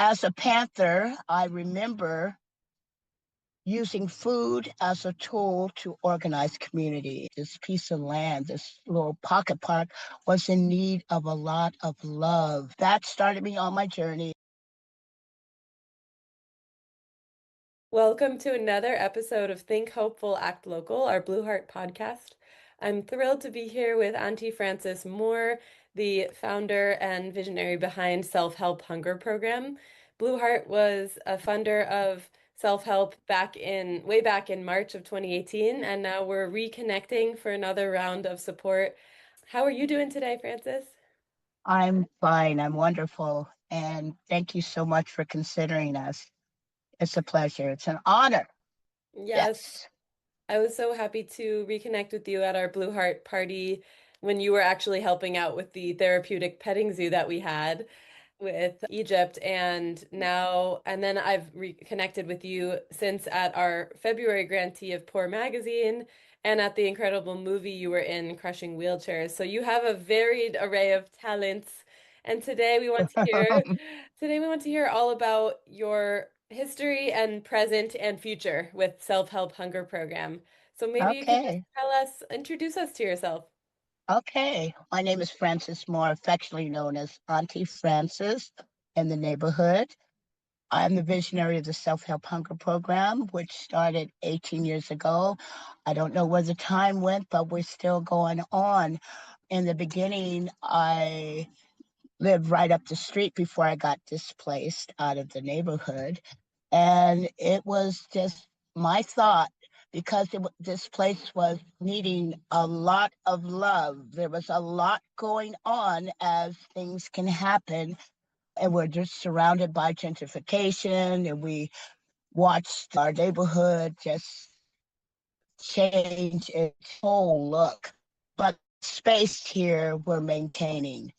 As a Panther, I remember using food as a tool to organize community. This piece of land, this little pocket park, was in need of a lot of love. That started me on my journey. Welcome to another episode of Think Hopeful, Act Local, our Blue Heart podcast. I'm thrilled to be here with Auntie Frances Moore, the founder and visionary behind Self-Help Hunger Program. Blue Heart was a funder of self-help way back in March of 2018, and now we're reconnecting for another round of support. How are you doing today, Frances? I'm fine. I'm wonderful. And thank you so much for considering us. It's a pleasure. It's an honor. Yes. Yes. I was so happy to reconnect with you at our Blue Heart party when you were actually helping out with the therapeutic petting zoo that we had with Egypt. And then I've reconnected with you since at our February grantee of Poor Magazine and at the incredible movie you were in, Crushing Wheelchairs. So you have a varied array of talents. And today we want to hear all about your history and present and future with Self-Help Hunger Program. So maybe you could just Okay. introduce us to yourself. Okay. My name is Frances Moore, affectionately known as Auntie Frances in the neighborhood. I'm the visionary of the Self-Help Hunger Program, which started 18 years ago. I don't know where the time went, but we're still going on. In the beginning, I lived right up the street before I got displaced out of the neighborhood. And it was just my thought because this place was needing a lot of love. There was a lot going on as things can happen. And we're just surrounded by gentrification, and we watched our neighborhood just change its whole look. But space here we're maintaining.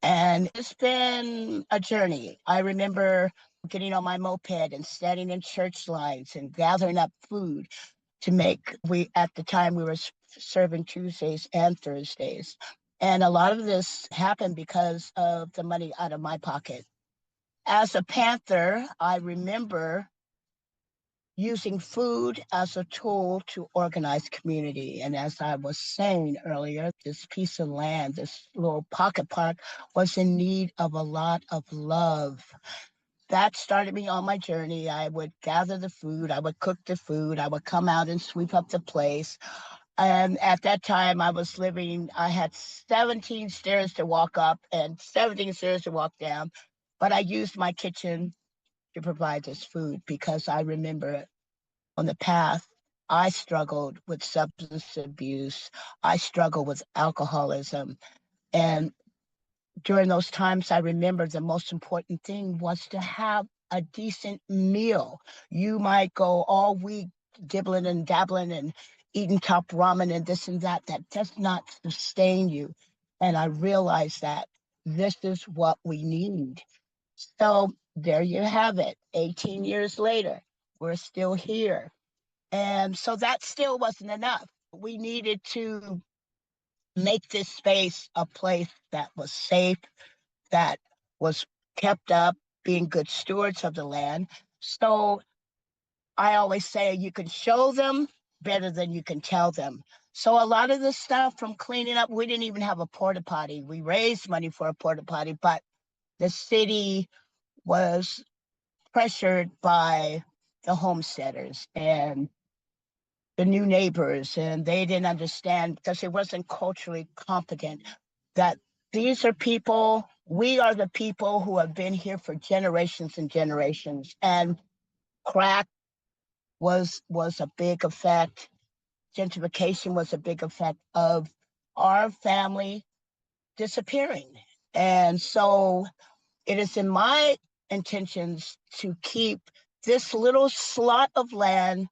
And it's been a journey. I remember getting on my moped and standing in church lines and gathering up food to make. We at the time we were serving Tuesdays and Thursdays. And a lot of this happened because of the money out of my pocket. As a Panther, I remember using food as a tool to organize community. And as I was saying earlier, this piece of land, this little pocket park, was in need of a lot of love. That started me on my journey. I would gather the food, I would cook the food, I would come out and sweep up the place. And at that time, I had 17 stairs to walk up and 17 stairs to walk down. But I used my kitchen to provide this food because I remember on the path, I struggled with substance abuse. I struggled with alcoholism. And during those times, I remember the most important thing was to have a decent meal. You might go all week dibbling and dabbling and eating top ramen and this and that. That does not sustain you. And I realized that this is what we need. So there you have it. 18 years later, we're still here. And so that still wasn't enough. We needed to make this space a place that was safe, that was kept up, being good stewards of the land. So I always say you can show them better than you can tell them. So a lot of the stuff from cleaning up, we didn't even have a porta potty. We raised money for a porta potty, but the city was pressured by the homesteaders and the new neighbors, and they didn't understand because it wasn't culturally competent that these are people, we are the people who have been here for generations and generations. And crack was a big effect. Gentrification was a big effect of our family disappearing. And so it is in my intentions to keep this little slot of land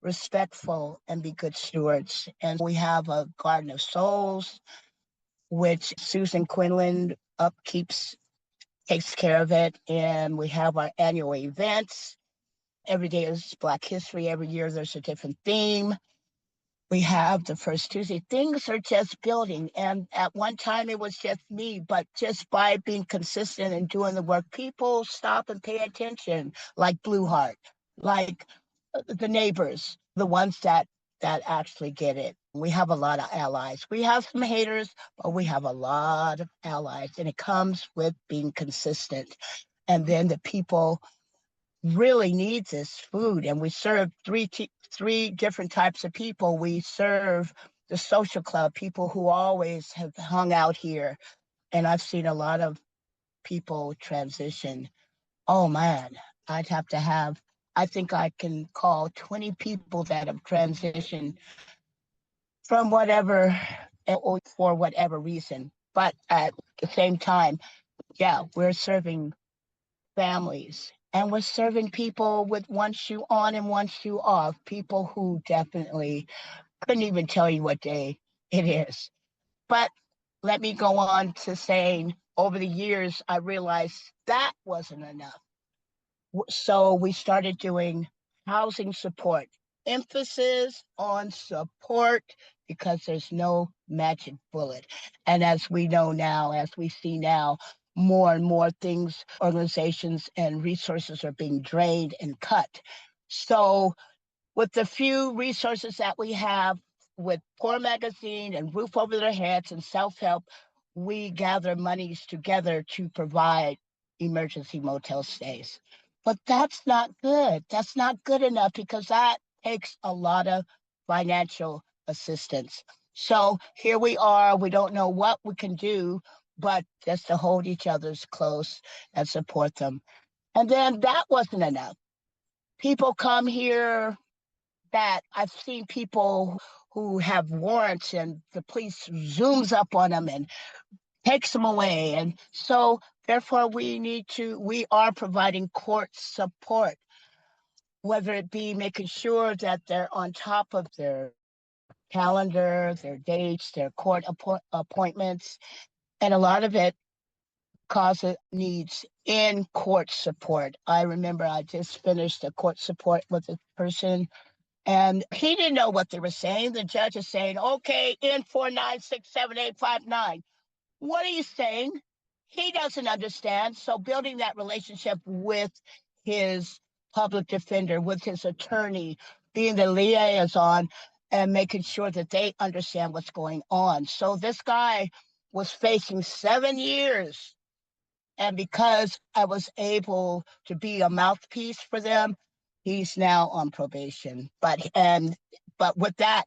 respectful and be good stewards. And we have a Garden of Souls, which Susan Quinlan upkeeps, takes care of it. And we have our annual events. Every day is Black History. Every year there's a different theme. We have the first Tuesday. Things are just building. And at one time it was just me, but just by being consistent and doing the work, people stop and pay attention, like Blue Heart, like the neighbors, the ones that actually get it. We have a lot of allies. We have some haters, but we have a lot of allies, and it comes with being consistent. And then the people really need this food, and we serve three different types of people. We serve the social club, people who always have hung out here, and I've seen a lot of people transition. Oh man, I'd have to have, I think I can call 20 people that have transitioned from whatever or for whatever reason. But at the same time, yeah, we're serving families and we're serving people with one shoe on and one shoe off, people who definitely couldn't even tell you what day it is. But let me go on to saying over the years, I realized that wasn't enough. So we started doing housing support, emphasis on support because there's no magic bullet. And as we know now, as we see now, more and more things, organizations and resources are being drained and cut. So with the few resources that we have with Poor Magazine and Roof Over Their Heads and self-help, we gather monies together to provide emergency motel stays. But that's not good. That's not good enough because that takes a lot of financial assistance. So here we are. We don't know what we can do, but just to hold each other's close and support them. And then that wasn't enough. People come here that I've seen people who have warrants and the police zooms up on them and takes them away. And so therefore we are providing court support, whether it be making sure that they're on top of their calendar, their dates, their court appointments. And a lot of it causes needs in court support. I remember I just finished a court support with a person and he didn't know what they were saying. The judge is saying, okay, N49678859. What are you saying? He doesn't understand. So building that relationship with his public defender, with his attorney, being the liaison and making sure that they understand what's going on. So this guy was facing 7 years. And because I was able to be a mouthpiece for them, he's now on probation. But with that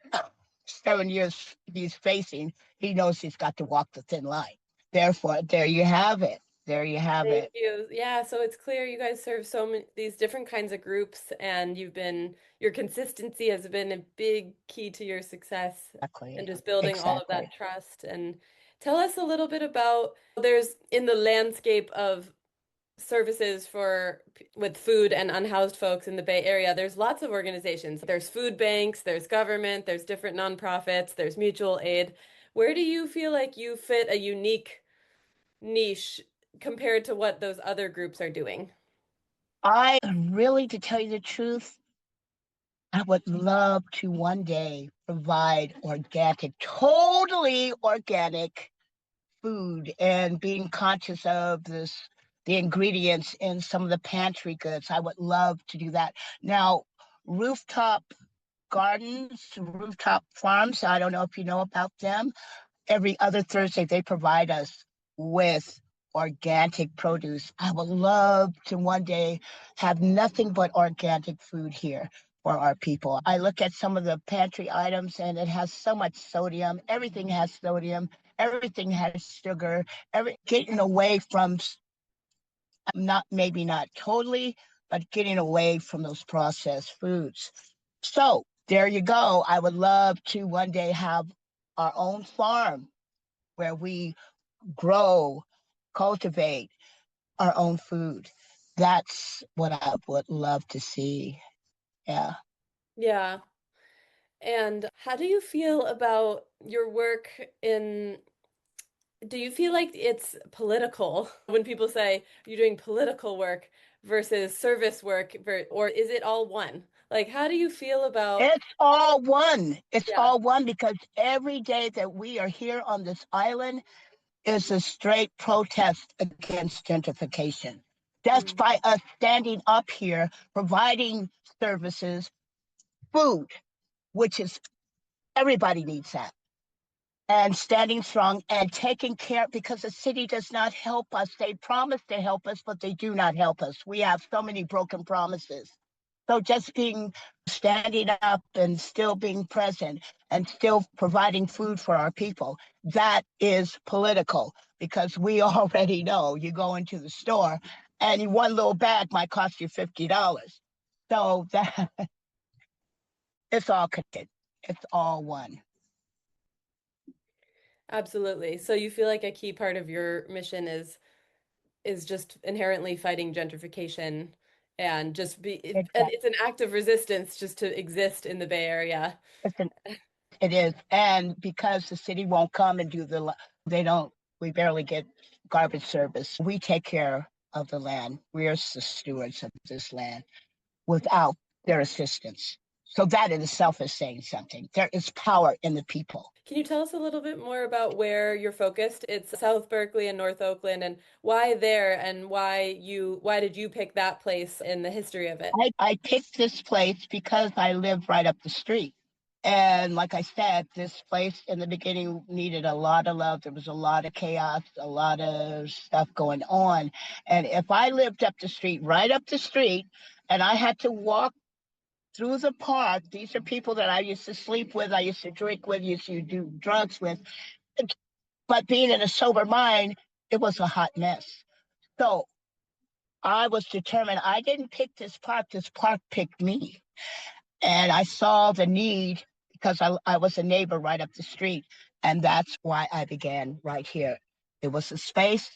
7 years he's facing, he knows he's got to walk the thin line. Therefore, there you have it. There you have Thank it. you. Yeah, so it's clear you guys serve so many these different kinds of groups, and your consistency has been a big key to your success and Exactly. just building all of Exactly. that trust. And tell us a little bit about there's in the landscape of services for with food and unhoused folks in the Bay Area, there's lots of organizations. There's food banks, there's government, there's different nonprofits, there's mutual aid. Where do you feel like you fit a unique niche compared to what those other groups are doing? I really, to tell you the truth, I would love to one day provide organic, totally organic food and being conscious of the ingredients in some of the pantry goods. I would love to do that. Now, rooftop gardens, rooftop farms, I don't know if you know about them. Every other Thursday, they provide us with organic produce. I would love to one day have nothing but organic food here for our people. I look at some of the pantry items and it has so much sodium. Everything has sodium. Everything has sugar. Getting away from not maybe not totally, but getting away from those processed foods. So there you go. I would love to one day have our own farm where we grow, cultivate our own food. That's what I would love to see. Yeah. Yeah. And how do you feel about your work in do you feel like it's political when people say you're doing political work versus service work, or is it all one? Like, how do you feel about, It's all one. It's yeah. all one because every day that we are here on this island is a straight protest against gentrification. Just Mm. by us standing up here, providing services, food, which is everybody needs that, and standing strong and taking care because the city does not help us. They promise to help us, but they do not help us. We have so many broken promises. So just being standing up and still being present and still providing food for our people, that is political because we already know you go into the store and one little bag might cost you $50. So that it's all connected. It's all one. Absolutely. So you feel like a key part of your mission is just inherently fighting gentrification and just and Exactly. it's an act of resistance just to exist in the Bay Area. It's an It is. And because the city won't come and they don't, we barely get garbage service. We take care of the land. We are the stewards of this land without their assistance. So that in itself is saying something. There is power in the people. Can you tell us a little bit more about where you're focused? It's South Berkeley and North Oakland, and why there, and why did you pick that place in the history of it? I picked this place because I live right up the street. And like I said, this place in the beginning needed a lot of love. There was a lot of chaos, a lot of stuff going on. And if I lived up the street, right up the street, and I had to walk through the park, these are people that I used to sleep with, I used to drink with, used to do drugs with. But being in a sober mind, it was a hot mess. So I was determined I didn't pick this park picked me. And I saw the need because I was a neighbor right up the street. And that's why I began right here. It was a space,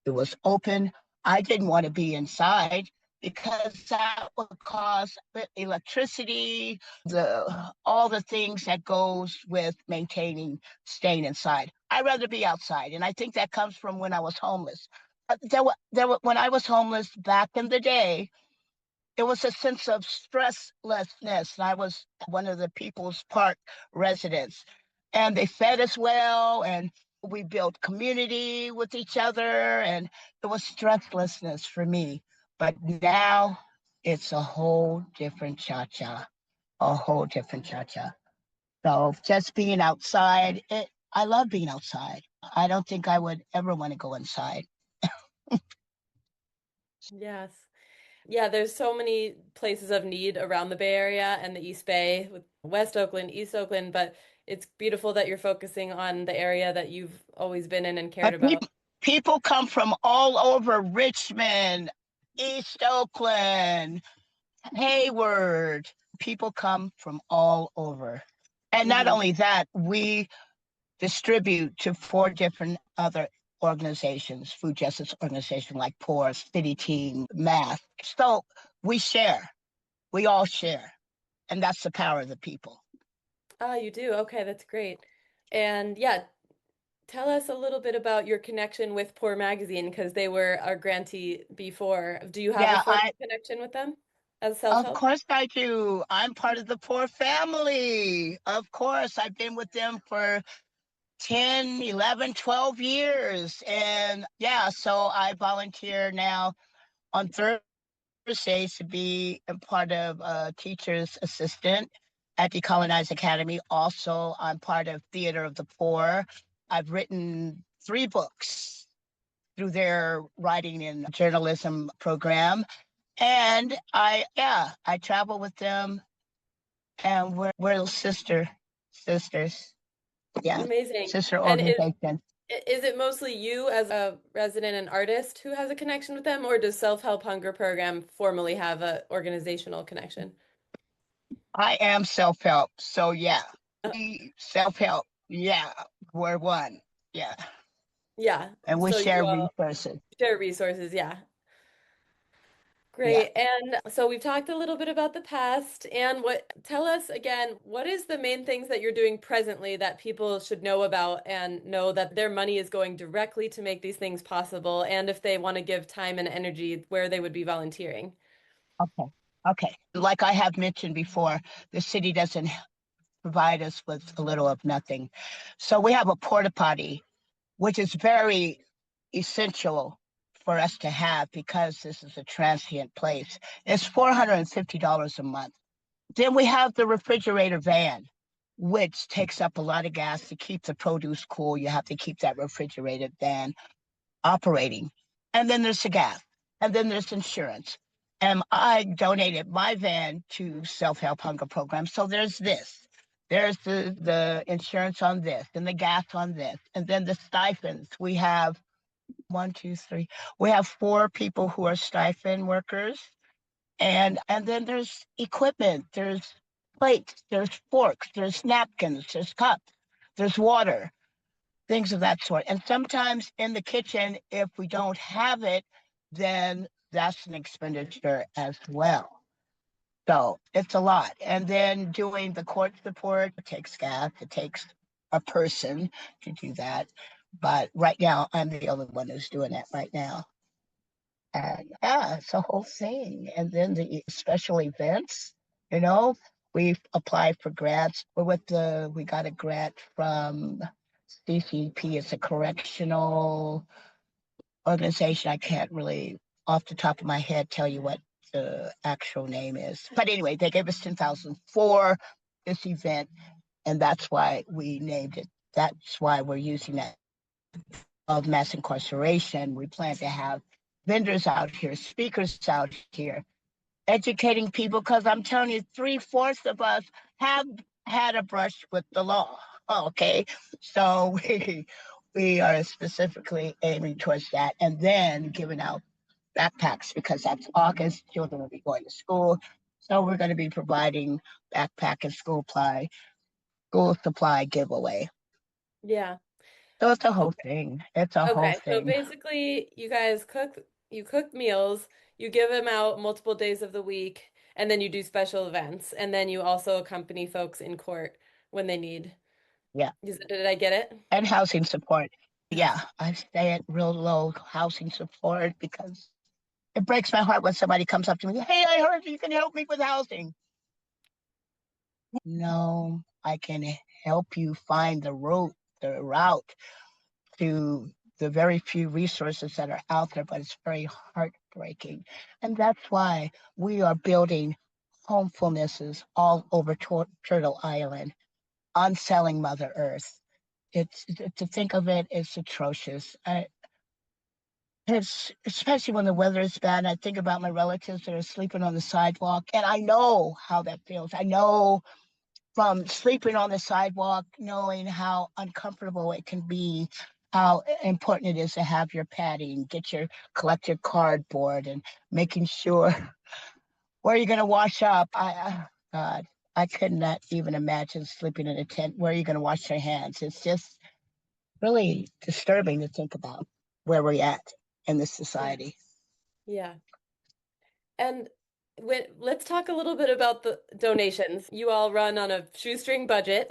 it was open. I didn't want to be inside because that would cause electricity, the all the things that goes with maintaining staying inside. I'd rather be outside. And I think that comes from when I was homeless. When I was homeless back in the day, it was a sense of stresslessness. I was one of the People's Park residents, and they fed us well, and we built community with each other, and it was stresslessness for me. But now it's a whole different cha cha, a whole different cha cha. So just being outside, I love being outside. I don't think I would ever want to go inside. Yes. Yeah, there's so many places of need around the Bay Area and the East Bay with West Oakland, East Oakland, but it's beautiful that you're focusing on the area that you've always been in and cared But about. people come from all over Richmond, East Oakland, Hayward. People come from all over. And not Hmm. only that, we distribute to 4 different other organizations, food justice organizations like POOR, City Team, Math. So we share, we all share. And that's the power of the people. Ah, you do. Okay, that's great. And yeah, tell us a little bit about your connection with Poor Magazine because they were our grantee before. Do you have a Yeah, formal connection with them as of self-help? course I do. I'm part of the POOR family. Of course, I've been with them for 10, 11, 12 years. And yeah, so I volunteer now on Thursdays to be a part of teacher's assistant at Decolonize Academy. Also, I'm part of Theater of the Poor. I've written 3 books through their writing and journalism program. And I travel with them and we're sisters. Yeah, Amazing. sister And organization. is it mostly you as a resident and artist who has a connection with them, or does Self-Help Hunger Program formally have a organizational connection? I am self-help. So yeah, Uh, self-help. Yeah, we're one. Yeah. yeah. And we So you share all resources. share resources. Yeah. Yeah. Great. And so we've talked a little bit about the past and tell us again, what is the main things that you're doing presently that people should know about and know that their money is going directly to make these things possible? And if they want to give time and energy, where they would be volunteering? Okay. Okay. Like I have mentioned before, the city doesn't provide us with a little of nothing. So we have a porta potty, which is very essential for us to have because this is a transient place. It's $450 a month. Then we have the refrigerator van, which takes up a lot of gas to keep the produce cool. You have to keep that refrigerated van operating. And then there's the gas. And then there's insurance. And I donated my van to Self-Help Hunger Program. So there's this. There's the insurance on this and the gas on this. And then the stipends. We have one, two, three. We have four people who are stipend workers. And then there's equipment. There's plates, there's forks, there's napkins, there's cups, there's water, things of that sort. And sometimes in the kitchen, if we don't have it, then that's an expenditure as well. So it's a lot. And then doing the court support, it takes gas, it takes a person to do that. But right now, I'm the only one who's doing that right now. And yeah, it's a whole thing. And then the special events, you know, we've applied for grants. We got a grant from CCP. It's a correctional organization. I can't really, off the top of my head, tell you what the actual name is. But anyway, they gave us 10,000 for this event, and that's why we named it. That's why we're using that of mass incarceration. We plan to have vendors out here, speakers out here, educating people, because I'm telling you, three-fourths of us have had a brush with the law. Okay, so we are specifically aiming towards that, and then giving out backpacks because that's August. Children will be going to school, so we're going to be providing backpack and school supply giveaway. Yeah. So it's a whole thing. It's a whole Okay, so thing. basically, you cook meals, you give them out multiple days of the week, and then you do special events, and then you also accompany folks in court when they need. Yeah, Did I get it? and housing support. Yeah, House. I stay at real low housing support because it breaks my heart when somebody comes up to me, hey, I heard you can help me with housing. No, I can help you find the route to the very few resources that are out there, but it's very heartbreaking. And that's why we are building homefulnesses all over Turtle Island on selling Mother Earth. It's to think of it, it's atrocious. It's especially when the weather is bad. I think about my relatives that are sleeping on the sidewalk, and I know how that feels. I know from sleeping on the sidewalk, knowing how uncomfortable it can be, how important it is to have your padding, collect your cardboard, and making sure where you're going to wash up. God, I could not even imagine sleeping in a tent. Where are you going to wash your hands? It's just really disturbing to think about where we're at in this Yeah. society. Yeah. And let's talk a little bit about the donations. You all run on a shoestring budget,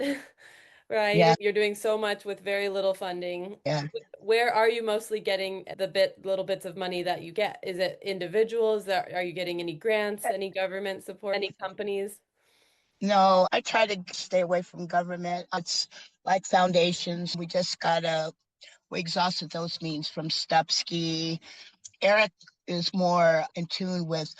right? Yeah, You're doing so much with very little funding. yeah. Where are you mostly getting the little bits of money that you get? Is it individuals? Are you getting any grants, any government support, any companies? No, I try to stay away from government. It's like foundations. We exhausted those means from Stupski. Eric is more in tune with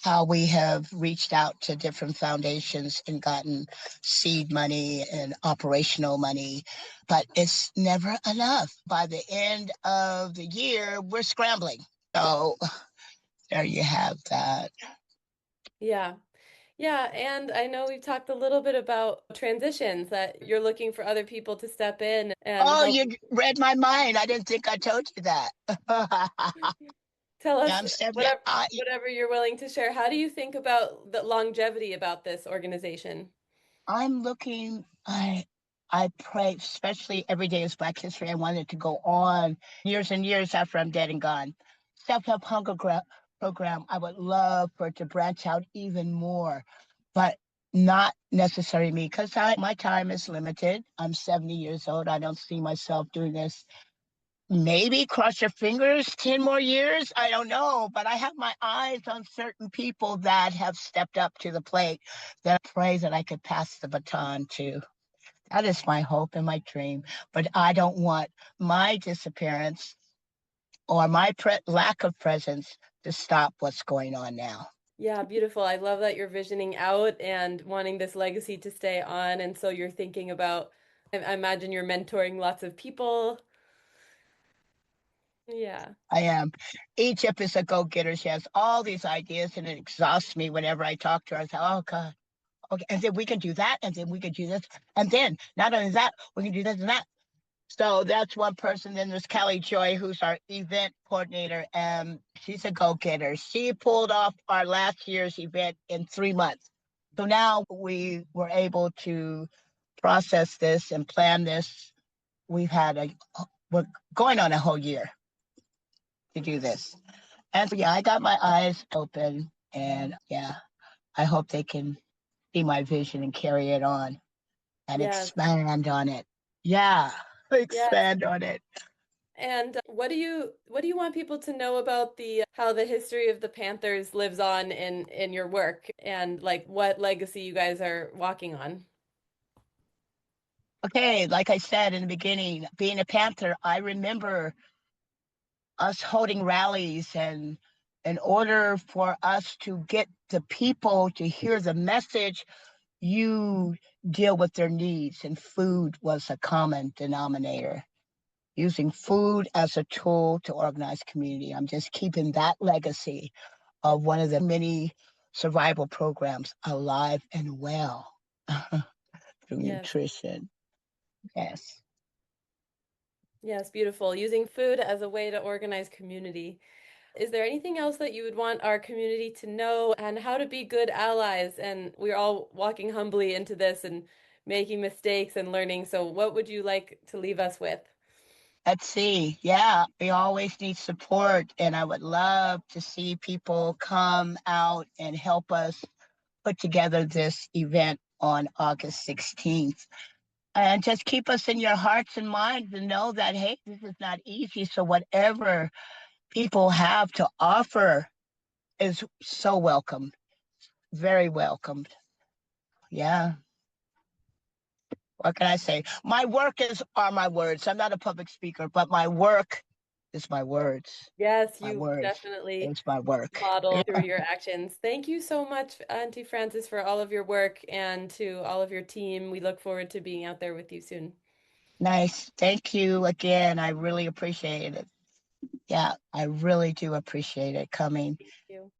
how we have reached out to different foundations and gotten seed money and operational money, but it's never enough. By the end of the year, we're scrambling. So there you have that. Yeah. Yeah, and I know we've talked a little bit about transitions that you're looking for other people to step in and Oh, help. you read my mind. I didn't think I told you that. Tell Yeah, us I'm stepping. whatever you're willing to share. How do you think about the longevity about this organization? I'm looking. I pray, especially every day is Black History. I want it to go on years and years after I'm dead and gone. Self-help hunger program, I would love for it to branch out even more, but not necessarily me because my time is limited. I'm 70 years old. I don't see myself doing this. Maybe cross your fingers 10 more years. I don't know, but I have my eyes on certain people that have stepped up to the plate that I pray that I could pass the baton to. That is my hope and my dream. But I don't want my disappearance or my lack of presence to stop what's going on now. Yeah, beautiful. I love that you're visioning out and wanting this legacy to stay on. And so you're thinking about, I imagine you're mentoring lots of people. Yeah. I am. Egypt is a go-getter. She has all these ideas and it exhausts me whenever I talk to her. I say, oh God, okay. And then we can do that. And then we can do this. And then not only that, we can do this and that. So that's one person. Then there's Kelly Joy, who's our event coordinator, and she's a go-getter. She pulled off our last year's event in 3 months. So now we were able to process this and plan this. We're going on a whole year to do this. And so, yeah, I got my eyes open, and yeah, I hope they can see my vision and carry it on and Yes. expand on it. Yeah, Yes. expand on it. And what do you want people to know about the how the history of the Panthers lives on in your work and like what legacy you guys are walking on? Okay, like I said in the beginning, being a Panther, I remember us holding rallies, and in order for us to get the people to hear the message, you deal with their needs, and food was a common denominator. Using food as a tool to organize community. I'm just keeping that legacy Yeah. of one of the many survival programs alive and well through Yes. nutrition. Yes. Yes, beautiful. Using food as a way to organize community. Is there anything else that you would want our community to know and how to be good allies? And we're all walking humbly into this and making mistakes and learning. So, what would you like to leave us with? Let's see. Yeah, we always need support, and I would love to see people come out and help us put together this event on August 16th. And just keep us in your hearts and minds and know that, hey, this is not easy. So, whatever people have to offer is so welcome, very welcomed. Yeah. What can I say? My work are my words. I'm not a public speaker, but my work is my words. Yes, My you words definitely is my work. model through your actions. Thank you so much, Auntie Frances, for all of your work and to all of your team. We look forward to being out there with you soon. Nice. Thank you again. I really appreciate it. Yeah, I really do appreciate it coming. Thank you.